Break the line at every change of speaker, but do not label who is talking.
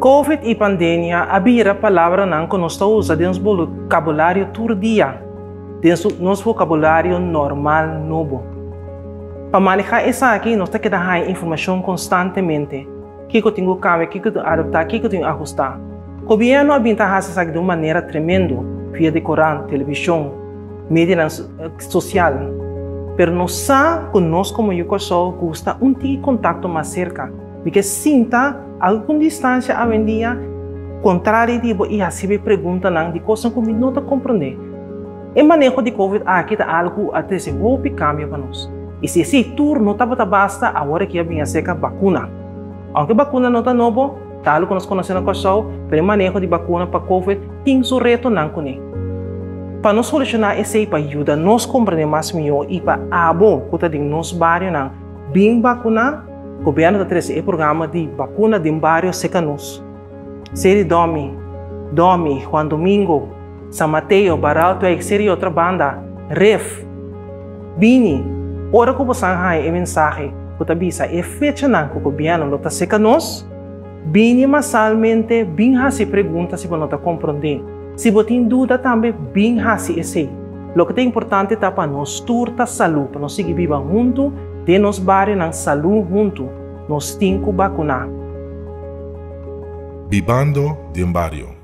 COVID e pandemia abira palavra não que nós estamos usando dentro do vocabulário todo dia, dentro do nosso vocabulário normal novo. Para manejar isso aqui, nós temos que dar informação constantemente. O que eu tenho que cambiar, o que eu tenho que adaptar, o que eu tenho que ajustar. O governo habita isso de uma maneira tremenda, via de Corão, televisão, mídia social. Mas nós sabemos que nós, como educação, gosta de contato mais cerca. Porque sinta alguma distância a vendia, contrário de assim me pergunta de coisas que não está compreender. O manejo de COVID aqui é algo até se houve cambio para nós. E se esse turno não basta, agora que vem a seca vacuna. Aunque a vacuna não está nova, tal como nós conhecemos na coisa, mas o manejo de vacuna para COVID tem seu reto não conhe. Para nós solucionar esse para ajudar nós compreender mais melhor e para abo que está em nosso bairro não bem vacuna, o governo está trazendo o programa de vacuna de bairro secanos. Série Domi, Juan Domingo, San Mateo, Baralto, e série outra banda, Ref, Bini. Ora que você tem mensagem que está bisa é fecha não que o governo está secanos, Bini masalmente bem se pergunta se você não está compreendendo. Se você tem dúvida também, bem assim esse. O que é importante é para nós turta saúde, para nós seguir viver junto, de nos bairros na saúde junto, nós temos que vacunar.
Vivando de um barrio.